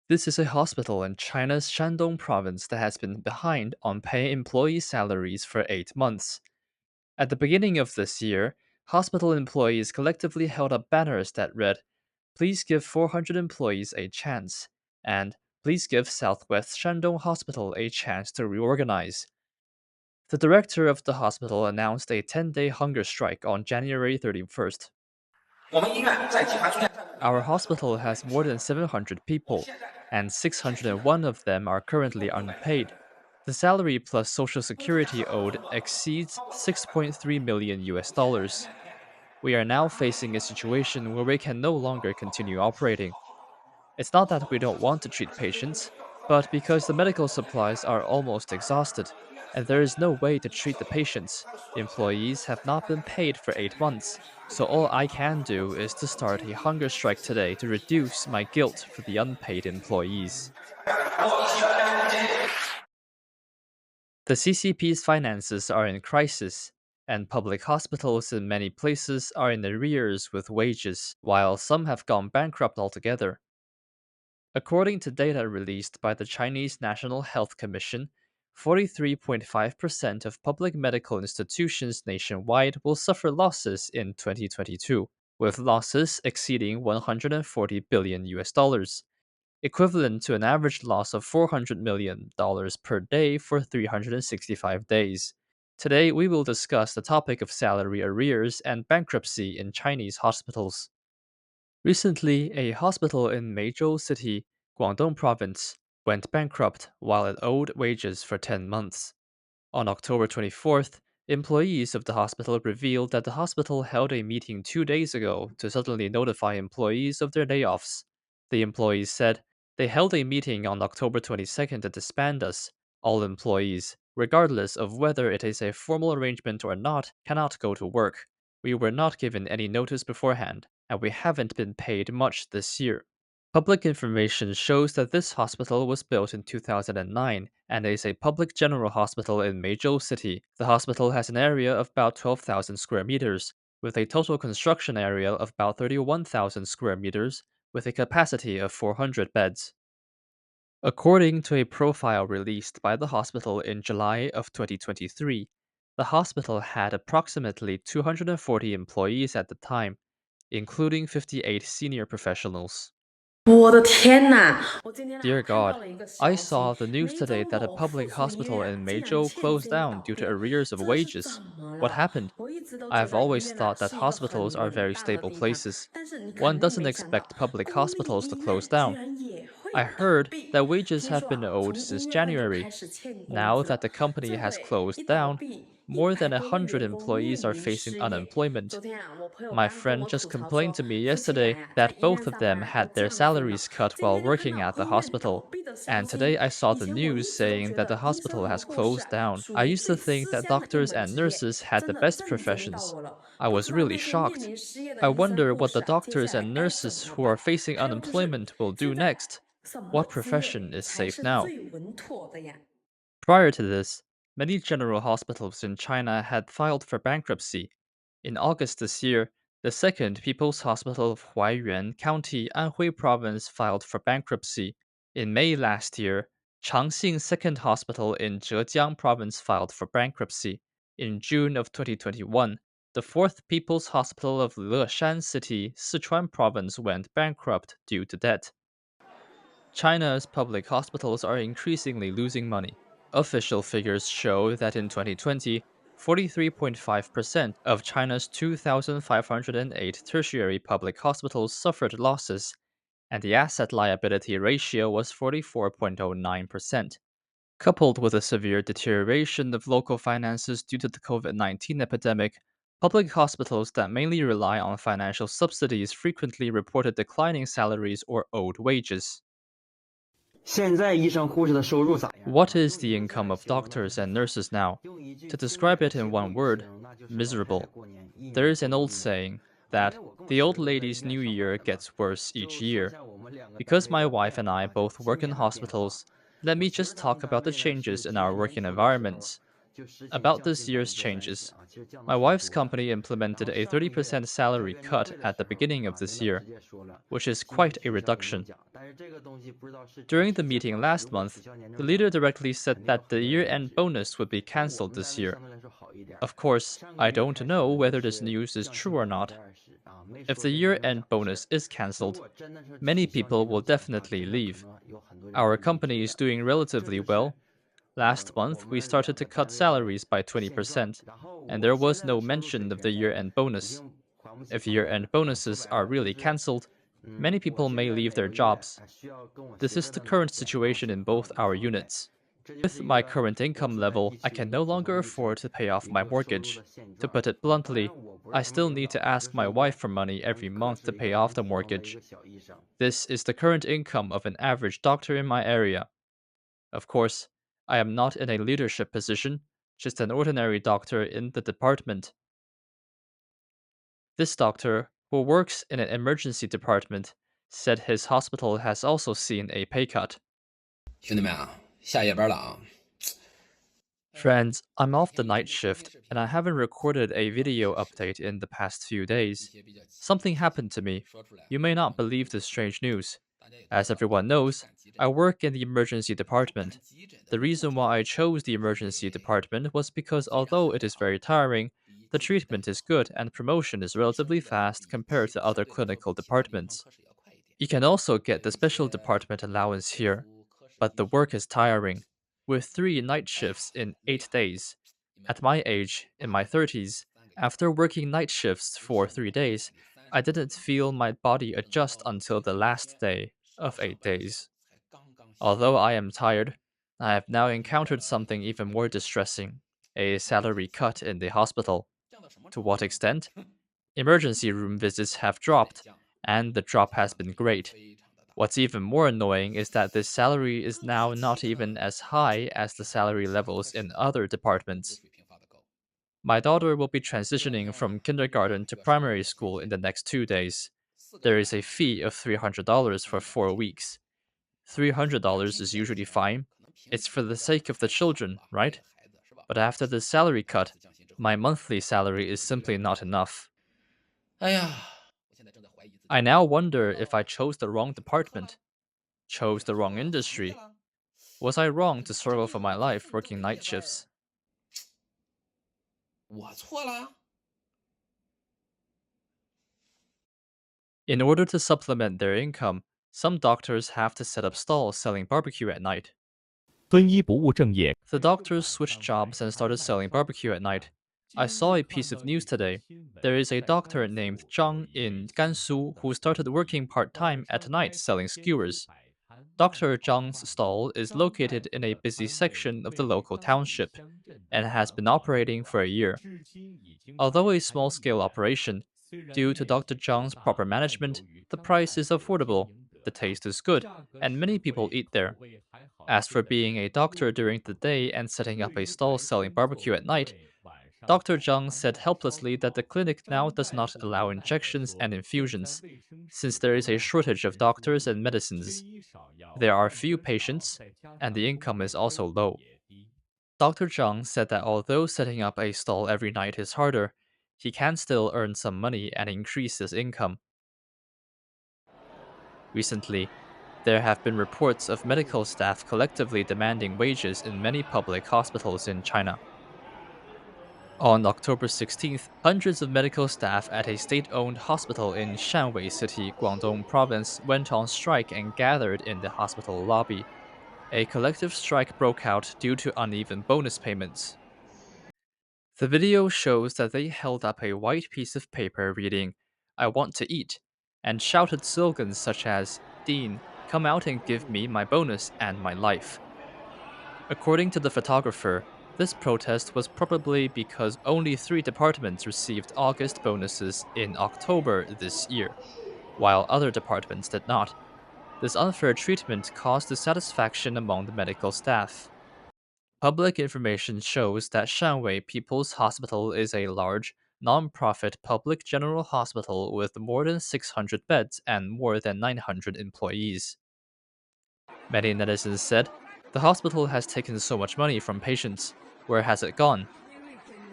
This is a hospital in China's Shandong province that has been behind on paying employee salaries for 8 months. At the beginning of this year, hospital employees collectively held up banners that read, "Please give 400 employees a chance," and "Please give Southwest Shandong Hospital a chance to reorganize." The director of the hospital announced a 10-day hunger strike on January 31st. Our hospital has more than 700 people, and 601 of them are currently unpaid. The salary plus social security owed exceeds 6.3 million US dollars. We are now facing a situation where we can no longer continue operating. It's not that we don't want to treat patients, but because the medical supplies are almost exhausted, and there is no way to treat the patients, employees have not been paid for 8 months. So all I can do is to start a hunger strike today to reduce my guilt for the unpaid employees. The CCP's finances are in crisis, and public hospitals in many places are in arrears with wages, while some have gone bankrupt altogether. According to data released by the Chinese National Health Commission, 43.5% of public medical institutions nationwide will suffer losses in 2022, with losses exceeding 140 billion US dollars, equivalent to an average loss of $400 million per day for 365 days. Today, we will discuss the topic of salary arrears and bankruptcy in Chinese hospitals. Recently, a hospital in Meizhou City, Guangdong Province, went bankrupt while it owed wages for 10 months. On October 24th, employees of the hospital revealed that the hospital held a meeting 2 days ago to suddenly notify employees of their layoffs. The employees said, "They held a meeting on October 22nd to disband us. All employees, regardless of whether it is a formal arrangement or not, cannot go to work. We were not given any notice beforehand, and we haven't been paid much this year." Public information shows that this hospital was built in 2009 and is a public general hospital in Meizhou City. The hospital has an area of about 12,000 square meters, with a total construction area of about 31,000 square meters, with a capacity of 400 beds. According to a profile released by the hospital in July of 2023, the hospital had approximately 240 employees at the time, including 58 senior professionals. 我的天呐！我今天啊 Dear 看到 God, 了一个 I 消 saw 息，the news 梅州 today that a 某附 public 属医 hospital 院 in 竟然 Meizhou 欠 closed 薪 down 倒 due to 闭，arrears of 这是怎 wages. 么 What 了？happened? 我一直都觉 I've 得医 always 院啊 thought that 是一个 hospitals 很 are 稳 very 当的 stable 地方，places. 但是你 One 肯定 doesn't 没想到，expect public 公立 hospitals to 医 close 院居 down. 然也 I 会倒 heard 闭。that wages 听 have 说 been 啊，owed 从一 since 月份就 January. 开始欠工 Now 资 that 了，the company 这 has 个一 closed 倒 down, 闭，more than 100多个 100 员工面 employees are 临 facing 失业。unemployment. 昨天啊，我朋友 My 刚跟 friend 我 just 吐槽 complained 说，to me 夫妻俩 yesterday 呀、在 that 医院 both of 上班 them 啊都 had 这 their 样子呢。salaries cut 今 while 天就看 working 到 at the 医院倒 hospital. 闭的消 And 息。today I saw 以 the 前我 news 一直都 saying 觉 that the 得医 hospital 生和 has 护士 closed 啊， down. 属 I 于 used to 最 think 吃 that 香的一 doctors 门 and 职业，nurses had 真 the 的 best 瞬间到 professions. 我了。I 不 was 知道 really 那些面 shocked. 临失业的 I 医生 wonder 护 what 士 the 啊，接下 doctors 来 and 该怎 nurses 么 who are 办？facing 还有就是， unemployment will do 现在 next. 什么 What 职 profession 业 is 才 safe 是 now? 最稳妥的呀？Prior to this, many general hospitals in China had filed for bankruptcy. In August this year, the second People's Hospital of Huaiyuan County, Anhui Province filed for bankruptcy. In May last year, Changxing Second Hospital in Zhejiang Province filed for bankruptcy. In June of 2021, the fourth People's Hospital of Leshan City, Sichuan Province went bankrupt due to debt. China's public hospitals are increasingly losing money. Official figures show that in 2020, 43.5% of China's 2,508 tertiary public hospitals suffered losses, and the asset liability ratio was 44.09%. Coupled with a severe deterioration of local finances due to the COVID 19 epidemic, public hospitals that mainly rely on financial subsidies frequently reported declining salaries or owed wages. 现在医生护士的收入咋样？ What is the income of doctors and nurses now? To describe it in one word, miserable. There is an old saying that the old lady's new year gets worse each year. Because my wife and I both work in hospitals, let me just talk about the changes in our working environments. About this year's changes. My wife's company implemented a 30% salary cut at the beginning of this year, which is quite a reduction. During the meeting last month, the leader directly said that the year-end bonus would be cancelled this year. Of course, I don't know whether this news is true or not. If the year-end bonus is cancelled, many people will definitely leave. Our company is doing relatively well. Last month, we started to cut salaries by 20%, and there was no mention of the year-end bonus. If year-end bonuses are really cancelled, many people may leave their jobs. This is the current situation in both our units. With my current income level, I can no longer afford to pay off my mortgage. To put it bluntly, I still need to ask my wife for money every month to pay off the mortgage. This is the current income of an average doctor in my area. Of course, I am not in a leadership position, just an ordinary doctor in the department. This doctor, who works in an emergency department, said his hospital has also seen a pay cut. 兄弟们啊，下夜班了啊！Friends, I'm off the night shift and I haven't recorded a video update in the past few days. Something happened to me. You may not believe this strange news. As everyone knows, I work in the emergency department. The reason why I chose the emergency department was because although it is very tiring, the treatment is good and promotion is relatively fast compared to other clinical departments. You can also get the special department allowance here, but the work is tiring, with 3 night shifts in 8 days. At my age, in my 30s, after working night shifts for 3 days, I didn't feel my body adjust until the last day of 8 days. Although I am tired, I have now encountered something even more distressing, a salary cut in the hospital. To what extent? Emergency room visits have dropped, and the drop has been great. What's even more annoying is that this salary is now not even as high as the salary levels in other departments. My daughter will be transitioning from kindergarten to primary school in the next 2 days. There is a fee of $300 for 4 weeks. $300 is usually fine. It's for the sake of the children, right? But after the salary cut, my monthly salary is simply not enough. 哎呀， I now wonder if I chose the wrong department, chose the wrong industry. Was I wrong to struggle for my life working night shifts? 我错了。 In order to supplement their income, some doctors have to set up stalls selling barbecue at night. 遵医不务正业。 The doctors switched jobs and started selling barbecue at night. I saw a piece of news today. There is a doctor named Zhang in Gansu who started working part-time at night selling skewers. Dr. Zhang's stall is located in a busy section of the local township and has been operating for a year. Although a small-scale operation, due to Dr. Zhang's proper management, the price is affordable, the taste is good, and many people eat there. As for being a doctor during the day and setting up a stall selling barbecue at night, Dr. Zhang said helplessly that the clinic now does not allow injections and infusions, since there is a shortage of doctors and medicines. There are few patients, and the income is also low. Dr. Zhang said that although setting up a stall every night is harder, he can still earn some money and increase his income. Recently, there have been reports of medical staff collectively demanding wages in many public hospitals in China. On October 16th, hundreds of medical staff at a state-owned hospital in Shanwei City, Guangdong Province, went on strike and gathered in the hospital lobby. A collective strike broke out due to uneven bonus payments. The video shows that they held up a white piece of paper reading, "I want to eat," and shouted slogans such as, "Dean, come out and give me my bonus and my life." According to the photographer, this protest was probably because only 3 departments received August bonuses in October this year, while other departments did not. This unfair treatment caused dissatisfaction among the medical staff. Public information shows that Shanwei People's Hospital is a large, non-profit public general hospital with more than 600 beds and more than 900 employees. Many netizens said, "The hospital has taken so much money from patients. Where has it gone?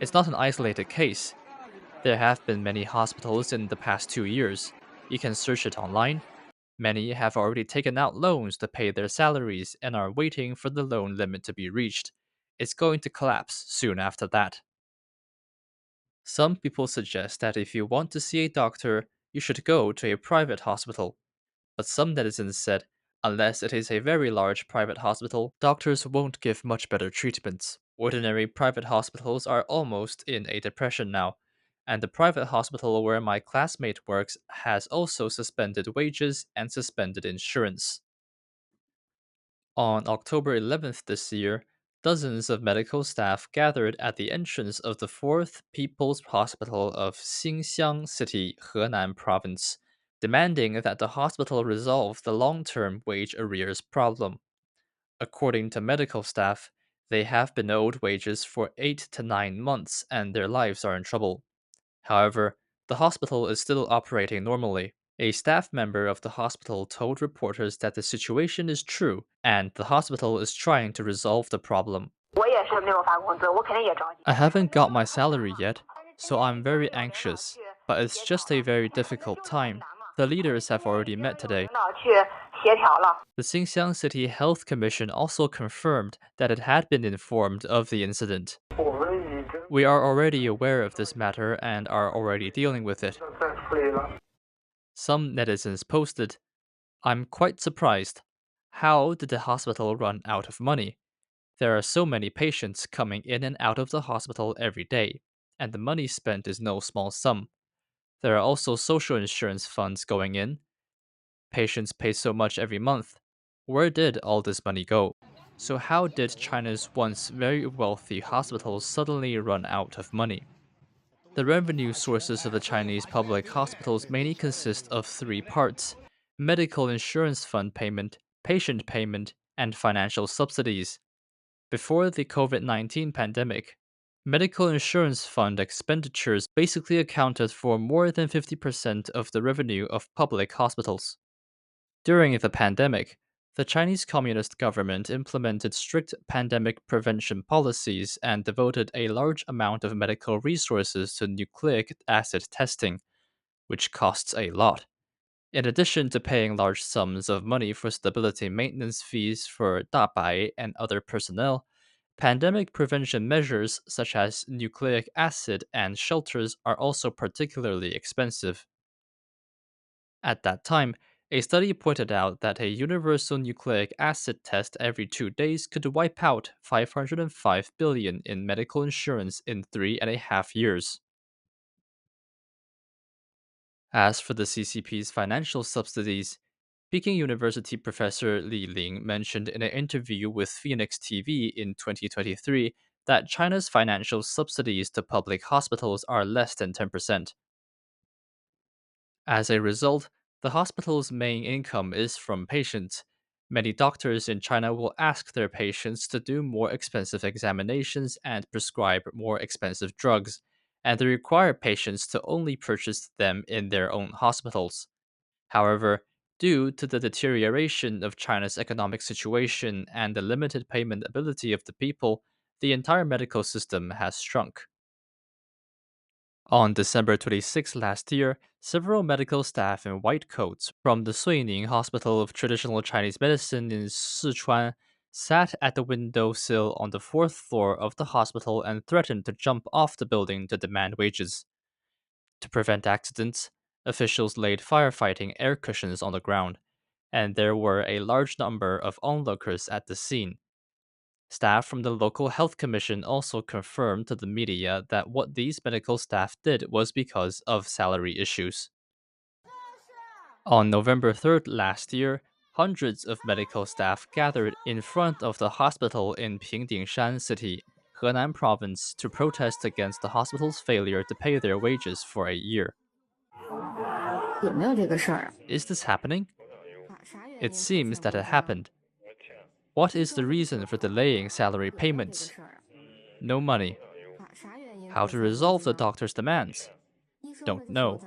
It's not an isolated case. There have been many hospitals in the past 2 years. You can search it online. Many have already taken out loans to pay their salaries and are waiting for the loan limit to be reached. It's going to collapse soon after that. Some people suggest that if you want to see a doctor, you should go to a private hospital. But some netizens said, unless it is a very large private hospital, doctors won't give much better treatments. Ordinary private hospitals are almost in a depression now, and the private hospital where my classmate works has also suspended wages and suspended insurance. On October 11th this year, dozens of medical staff gathered at the entrance of the 4th People's Hospital of Xinxiang City, Henan Province, demanding that the hospital resolve the long-term wage arrears problem. According to medical staff, they have been owed wages for 8 to 9 months and their lives are in trouble. However, the hospital is still operating normally. A staff member of the hospital told reporters that the situation is true and the hospital is trying to resolve the problem. I haven't got my salary yet, so I'm very anxious, but it's just a very difficult time. The leaders have already met today. The Xinxiang City Health Commission also confirmed that it had been informed of the incident. We are already aware of this matter and are already dealing with it. Some netizens posted, I'm quite surprised. How did the hospital run out of money? There are so many patients coming in and out of the hospital every day, and the money spent is no small sum. There are also social insurance funds going in. Patients pay so much every month. Where did all this money go? So, how did China's once very wealthy hospitals suddenly run out of money? The revenue sources of the Chinese public hospitals mainly consist of three parts: medical insurance fund payment, patient payment, and financial subsidies. Before the COVID-19 pandemic, medical insurance fund expenditures basically accounted for more than 50% of the revenue of public hospitals. During the pandemic, the Chinese Communist government implemented strict pandemic prevention policies and devoted a large amount of medical resources to nucleic acid testing, which costs a lot. In addition to paying large sums of money for stability maintenance fees for dabai and other personnel, pandemic prevention measures such as nucleic acid and shelters are also particularly expensive. At that time, a study pointed out that a universal nucleic acid test every 2 days could wipe out 505 billion in medical insurance in 3.5 years. As for the CCP's financial subsidies, Peking University professor Li Ling mentioned in an interview with Phoenix TV in 2023 that China's financial subsidies to public hospitals are less than 10%. As a result, the hospital's main income is from patients. Many doctors in China will ask their patients to do more expensive examinations and prescribe more expensive drugs, and they require patients to only purchase them in their own hospitals. However, due to the deterioration of China's economic situation and the limited payment ability of the people, the entire medical system has shrunk. On December 26 last year, several medical staff in white coats from the Suining Hospital of Traditional Chinese Medicine in Sichuan sat at the window sill on the fourth floor of the hospital and threatened to jump off the building to demand wages. To prevent accidents, officials laid firefighting air cushions on the ground, and there were a large number of onlookers at the scene. Staff from the local health commission also confirmed to the media that what these medical staff did was because of salary issues. On November 3rd last year, hundreds of medical staff gathered in front of the hospital in Pingdingshan City, Henan Province, to protest against the hospital's failure to pay their wages for a year. Is this happening? It seems that it happened. What is the reason for delaying salary payments? No money. How to resolve the doctor's demands? Don't know.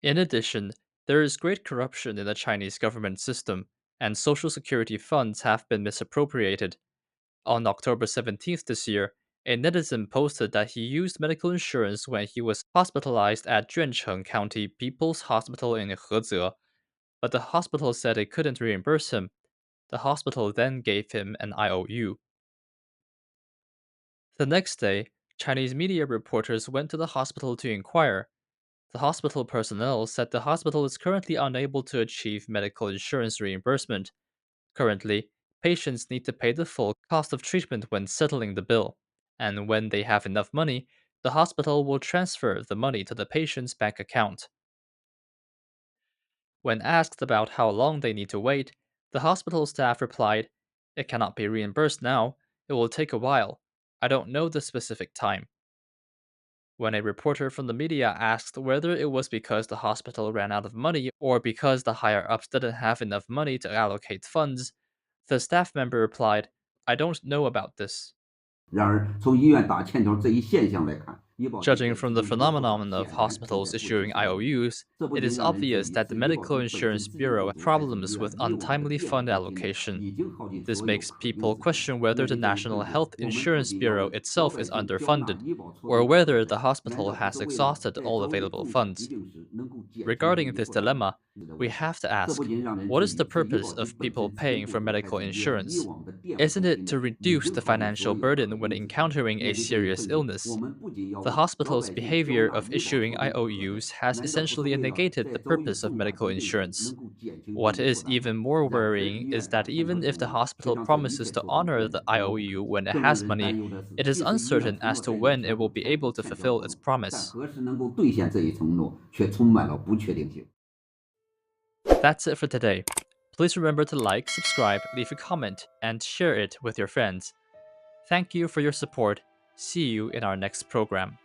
In addition, there is great corruption in the Chinese government system, and social security funds have been misappropriated. On October 17th this year, a netizen posted that he used medical insurance when he was hospitalized at Juancheng County People's Hospital in Heze, but the hospital said it couldn't reimburse him. The hospital then gave him an IOU. The next day, Chinese media reporters went to the hospital to inquire. The hospital personnel said the hospital is currently unable to achieve medical insurance reimbursement. Currently, patients need to pay the full cost of treatment when settling the bill, and when they have enough money, the hospital will transfer the money to the patient's bank account. When asked about how long they need to wait, the hospital staff replied, "It cannot be reimbursed now. It will take a while. I don't know the specific time." When a reporter from the media asked whether it was because the hospital ran out of money or because the higher ups didn't have enough money to allocate funds, the staff member replied, "I don't know about this." 然而，从医院打欠条这一现象来看，医保局 Judging 给 from 出 the 的有所 phenomenon of 显然 hospitals 正在 issuing 不实现。 IOUs, 这不 it 仅 is 让人质 obvious 疑 that the 是医保 Medical 局本身 Insurance 自己 Bureau 不 has 足，还是医 problems 院 with 业务的 untimely 变 fund 革期内 allocation. 已经耗尽 This 所有 makes 可用 people 资源。 question whether 面 the 对这一 National 证据， Health 我们不 Insurance 仅要 Bureau 为老 itself 百 is 姓缴纳 underfunded, 医保措 or 施负 whether 责， the 难 hospital 道只 has 是为了 exhausted 在 all 遭遇 available 重大 funds. 疾病时能够减轻人 Regarding 民 this 负担 dilemma, 的 we 危害？ have to 这 ask, 不仅让人 what 质 is 疑 the 是医 purpose 保局 of 本 people 身自身 paying 不 for 足，还 medical 是医院业 insurance? 网的变革 Isn't 期 it 内 to 已 reduce 经 the 耗尽所 financial 有可 burden 用 when 资源？ encountering a 面对这一 serious 困境， 我 illness? 们不仅要 The 为老 hospital's 百姓缴 behavior 纳 of 医保 issuing 措施负责， IOUs has 难道不是 essentially 为了 negated 在 the 遭遇 purpose of 重大 medical 疾病时 insurance. 能够减轻人 What 民负 is 担？ even more 然而， 医 worrying 院 is 打 that 欠条 even 之 if the 后，却 hospital 让这一 promises 切 to 措施 honor 变 the 得遥不可 IOU 及。 when it 更让 has 人 money, 担忧的是， it is 即使医院 uncertain 承 as 诺 to 在有 when it 条 will 件 be 开 able 出 to 欠条 fulfill 后， its 但 promise. 何时能够兑现这一承诺，却充满了不确定性。 That's it for today. Please remember to like, subscribe, leave a comment, and share it with your friends. Thank you for your support. See you in our next program.